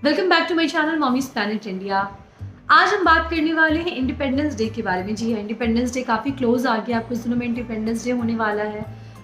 Welcome back to my channel mommies planet India. आज हम बात करने वाले हैं इंडिपेंडेंस डे के बारे में। जी हाँ, इंडिपेंडेंस डे काफ़ी क्लोज आ गया, कुछ दिनों में इंडिपेंडेंस डे होने वाला है।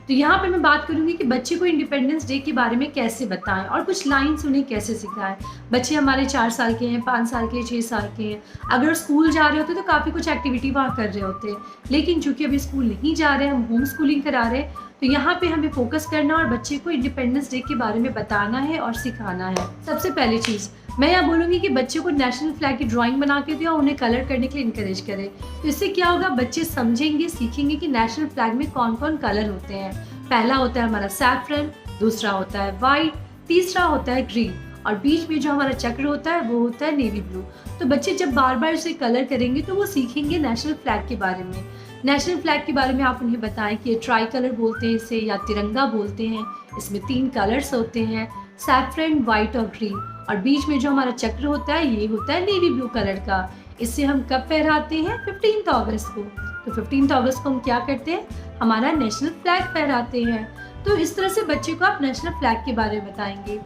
तो यहाँ पे मैं बात करूँगी कि बच्चे को इंडिपेंडेंस डे के बारे में कैसे बताएं और कुछ लाइन्स उन्हें कैसे सिखाएं। बच्चे हमारे 4 साल के हैं, 5 साल के, 6 साल के हैं। अगर स्कूल जा रहे होते तो काफ़ी कुछ एक्टिविटी वहाँ कर रहे होते, लेकिन चूंकि अभी स्कूल नहीं जा रहे हैं, हम होम स्कूलिंग करा रहे हैं, तो यहाँ पे हमें फोकस करना और बच्चे को इंडिपेंडेंस डे के बारे में बताना है और सिखाना है। सबसे पहली चीज़ मैं यहाँ बोलूँगी कि बच्चों को नेशनल फ्लैग की ड्राइंग बना के दें और उन्हें कलर करने के लिए इनकरेज करें। तो इससे क्या होगा, बच्चे समझेंगे, सीखेंगे कि नेशनल फ्लैग में कौन कौन कलर होते हैं। पहला होता है हमारा सैफरन, दूसरा होता है वाइट, तीसरा होता है ग्रीन और बीच में जो हमारा चक्र होता है वो होता है नेवी ब्लू। तो बच्चे जब बार बार इसे कलर करेंगे तो वो सीखेंगे नेशनल फ्लैग के बारे में। नेशनल फ्लैग के बारे में आप उन्हें बताएं कि ये ट्राई कलर बोलते हैं इसे, या तिरंगा बोलते हैं। इसमें 3 कलर्स होते हैं, सैफरन, वाइट और ग्रीन, और बीच में जो हमारा चक्र होता है ये होता है नेवी ब्लू कलर का। इसे हम कब फहराते हैं? 15 अगस्त को। तो 15 अगस्त को हम क्या करते हैं? हमारा नेशनल फ्लैग फहराते हैं। तो इस तरह से बच्चे को आप नेशनल फ्लैग के बारे में बताएंगे।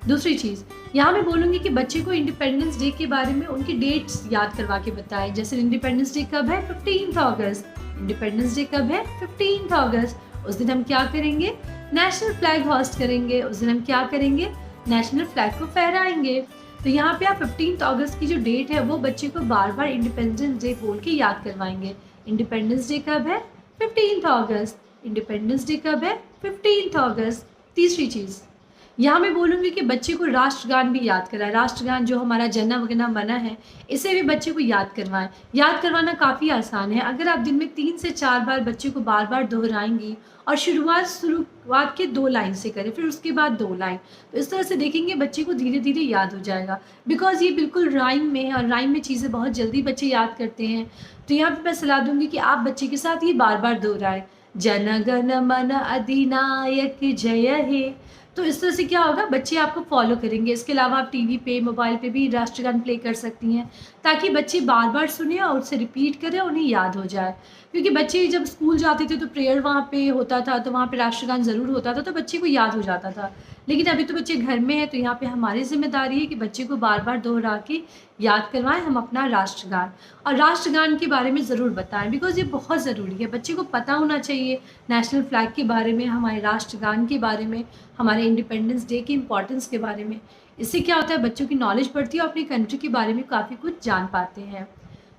दूसरी चीज़ यहाँ मैं बोलूँगी कि बच्चे को इंडिपेंडेंस डे के बारे में उनकी डेट्स याद करवा के बताएं। जैसे इंडिपेंडेंस डे कब है? 15 अगस्त। इंडिपेंडेंस डे कब है? 15 अगस्त। उस दिन हम क्या करेंगे? नेशनल फ्लैग होस्ट करेंगे। उस दिन हम क्या करेंगे? नेशनल फ्लैग को फहराएंगे। तो यहाँ पे आप 15 अगस्त की जो डेट है वो बच्चे को बार बार इंडिपेंडेंस डे बोल के याद करवाएंगे। इंडिपेंडेंस डे कब है? 15 अगस्त। इंडिपेंडेंस डे कब है? 15 अगस्त। तीसरी चीज़ यहाँ मैं बोलूँगी कि बच्चे को राष्ट्रगान भी याद कराएं। राष्ट्रगान जो हमारा जन गण मन है, इसे भी बच्चे को याद करवाएं। याद करवाना काफ़ी आसान है। अगर आप दिन में 3 से 4 बार बच्चे को बार बार दोहराएंगी और शुरुआत के 2 लाइन से करें, फिर उसके बाद 2 लाइन, तो इस तरह से देखेंगे बच्चे को धीरे धीरे याद हो जाएगा। बिकॉज ये बिल्कुल राइम में है और राइम में चीज़ें बहुत जल्दी बच्चे याद करते हैं। तो यहाँ पर मैं सलाह दूंगी कि आप बच्चे के साथ ये बार बार दोहराएं, जन गण मन अधिनायक जय हे। तो इस तरह से क्या होगा, बच्चे आपको फॉलो करेंगे। इसके अलावा आप टीवी पे, मोबाइल पे भी राष्ट्रगान प्ले कर सकती हैं, ताकि बच्चे बार बार सुने और उससे रिपीट करें, उन्हें याद हो जाए। क्योंकि बच्चे जब स्कूल जाते थे तो प्रेयर वहाँ पे होता था, तो वहाँ पे राष्ट्रगान ज़रूर होता था, तो बच्चे को याद हो जाता था। लेकिन अभी तो बच्चे घर में हैं, तो यहाँ पे हमारी जिम्मेदारी है कि बच्चे को बार बार दोहरा के याद करवाएं हम अपना राष्ट्रगान। और राष्ट्रगान के बारे में ज़रूर बताएं, बिकॉज ये बहुत ज़रूरी है। बच्चे को पता होना चाहिए नेशनल फ्लैग के बारे में, हमारे राष्ट्रगान के बारे में, हमारे इंडिपेंडेंस डे की इम्पोर्टेंस के बारे में। इससे क्या होता है, बच्चों की नॉलेज बढ़ती है और अपनी कंट्री के बारे में काफ़ी कुछ जान पाते हैं।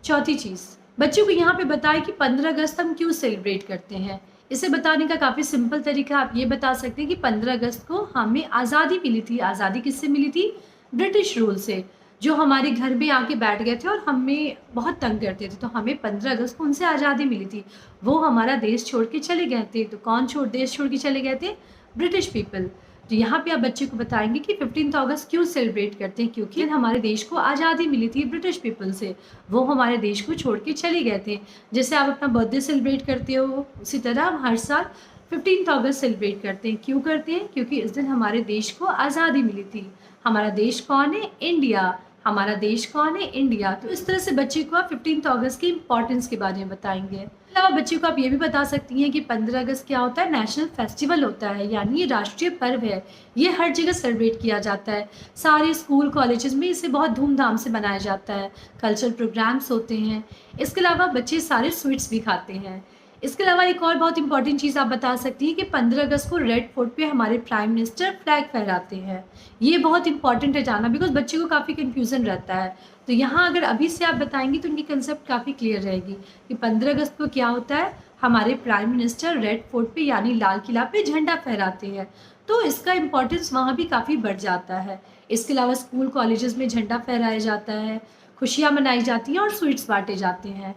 चौथी चीज़, बच्चों को यहाँ पे बताएं कि 15 अगस्त हम क्यों सेलिब्रेट करते हैं। इसे बताने का काफ़ी सिंपल तरीका आप ये बता सकते हैं कि 15 अगस्त को हमें आज़ादी मिली थी। आज़ादी किससे मिली थी? ब्रिटिश रूल से, जो हमारे घर में आके बैठ गए थे और हमें बहुत तंग करते थे। तो हमें 15 अगस्त को उनसे आज़ादी मिली थी। वो हमारा देश छोड़ के चले गए थे। तो कौन देश छोड़ के चले गए थे? British people. तो यहाँ पे आप बच्चे को बताएंगे कि 15 अगस्त क्यों सेलिब्रेट करते हैं, क्योंकि हमारे देश को आज़ादी मिली थी ब्रिटिश पीपल से। वो हमारे देश को छोड़ के चले गए थे। जैसे आप अपना बर्थडे सेलिब्रेट करते हो, उसी तरह हम हर साल 15 अगस्त सेलिब्रेट करते हैं। क्यों करते हैं? क्योंकि इस दिन हमारे देश को आज़ादी मिली थी। हमारा देश कौन है? इंडिया। हमारा देश कौन है? इंडिया। तो इस तरह से बच्चे को आप 15 अगस्त की इम्पोर्टेंस के बारे में बताएंगे। अलावा बच्चे को आप ये भी बता सकती हैं कि 15 अगस्त क्या होता है? नेशनल फेस्टिवल होता है, यानी ये राष्ट्रीय पर्व है। ये हर जगह सेलिब्रेट किया जाता है। सारे स्कूल कॉलेजेस में इसे बहुत धूमधाम से मनाया जाता है। कल्चरल प्रोग्राम्स होते हैं। इसके अलावा बच्चे सारे स्वीट्स भी खाते हैं। इसके अलावा एक और बहुत इंपॉर्टेंट चीज़ आप बता सकती हैं कि 15 अगस्त को रेड फोर्ट पे हमारे प्राइम मिनिस्टर फ्लैग फहराते हैं। ये बहुत इंपॉर्टेंट है जानना, बिकॉज बच्चे को काफ़ी कन्फ्यूज़न रहता है। तो यहाँ अगर अभी से आप बताएंगी तो उनकी कंसेप्ट काफ़ी क्लियर रहेगी कि 15 अगस्त को क्या होता है। हमारे प्राइम मिनिस्टर रेड फोर्ट पे यानी लाल किला पे झंडा फहराते हैं। तो इसका इम्पोर्टेंस वहाँ भी काफ़ी बढ़ जाता है। इसके अलावा स्कूल कॉलेजेस में झंडा फहराया जाता है, खुशियाँ मनाई जाती हैं और स्वीट्स बांटे जाते हैं।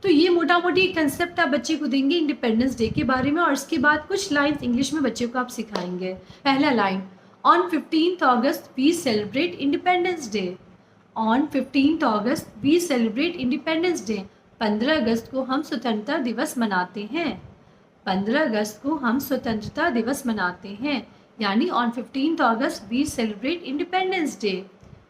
तो ये मोटा मोटी कंसेप्ट आप बच्चे को देंगे इंडिपेंडेंस डे के बारे में। और इसके बाद कुछ लाइन्स इंग्लिश में बच्चे को आप सिखाएंगे। पहला line, on 15 August we celebrate independence day. On 15 August we celebrate independence day. 15 अगस्त को हम स्वतंत्रता दिवस मनाते हैं। 15 अगस्त को हम स्वतंत्रता दिवस मनाते हैं, यानी on 15 August we celebrate independence day.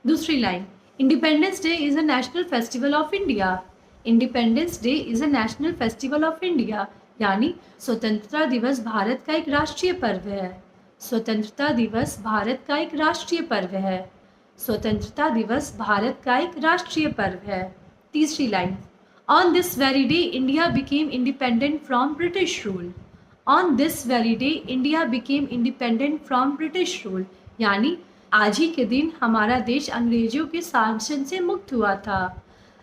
दूसरी line, independence day is a national festival of India. Independence day is a national festival of India, यानी स्वतंत्रता दिवस भारत का एक राष्ट्रीय पर्व है। स्वतंत्रता दिवस भारत का एक राष्ट्रीय पर्व है। स्वतंत्रता दिवस भारत का एक राष्ट्रीय पर्व है। तीसरी line, on this very day India became independent from British rule. On this very day India became independent from British rule, यानी आज ही के दिन हमारा देश अंग्रेजों के शासन से मुक्त हुआ था।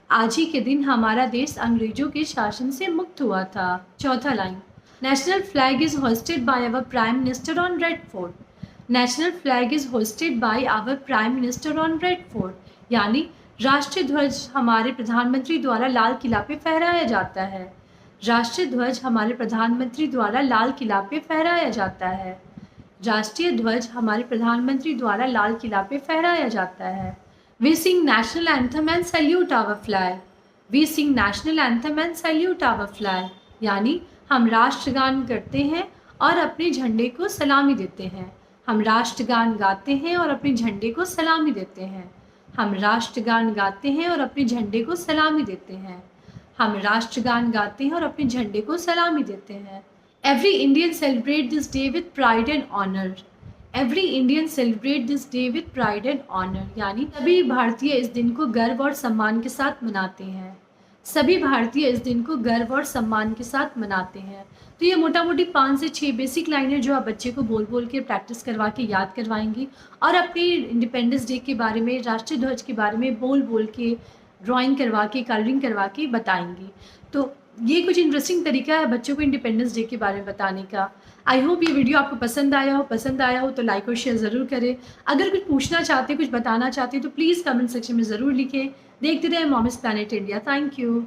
आज ही के दिन हमारा देश अंग्रेजों के शासन से मुक्त हुआ था। चौथा line, national flag is hosted by our prime minister on red fort. National flag is hosted by our prime minister on red fort, यानी राष्ट्रीय ध्वज हमारे प्रधानमंत्री द्वारा लाल किला पे फहराया जाता है। राष्ट्रीय ध्वज हमारे प्रधानमंत्री द्वारा लाल किला पे फहराया जाता है। राष्ट्रीय ध्वज हमारे प्रधानमंत्री द्वारा लाल किला पे फहराया जाता है। We sing national anthem and salute our flag. We sing national anthem and salute our flag. यानी हम राष्ट्रगान करते हैं और अपने झंडे को सलामी देते हैं। हम राष्ट्रगान गाते हैं और अपने झंडे को सलामी देते हैं। हम राष्ट्रगान गाते हैं और अपने झंडे को सलामी देते हैं। हम राष्ट्रगान गाते हैं और अपने झंडे को सलामी देते हैं। Every Indian celebrate this day with pride and honor. Every Indian celebrate this day with pride and honor. यानी सभी भारतीय इस दिन को गर्व और सम्मान के साथ मनाते हैं। सभी भारतीय इस दिन को गर्व और सम्मान के साथ मनाते हैं। तो ये मोटा मोटी 5 से 6 बेसिक लाइनें जो आप बच्चे को बोल बोल के प्रैक्टिस करवा के याद करवाएंगी और अपने इंडिपेंडेंस डे के बारे में, राष्ट्रीय ध्वज के बारे में बोल बोल के, ड्राइंग करवा के, कलरिंग करवा के बताएंगी। तो ये कुछ इंटरेस्टिंग तरीका है बच्चों को इंडिपेंडेंस डे के बारे में बताने का। आई होप ये वीडियो आपको पसंद आया हो तो लाइक और शेयर ज़रूर करें। अगर कुछ पूछना चाहते, कुछ बताना चाहते तो प्लीज़ कमेंट सेक्शन में ज़रूर लिखें। देखते रहें moms planet India. Thank you.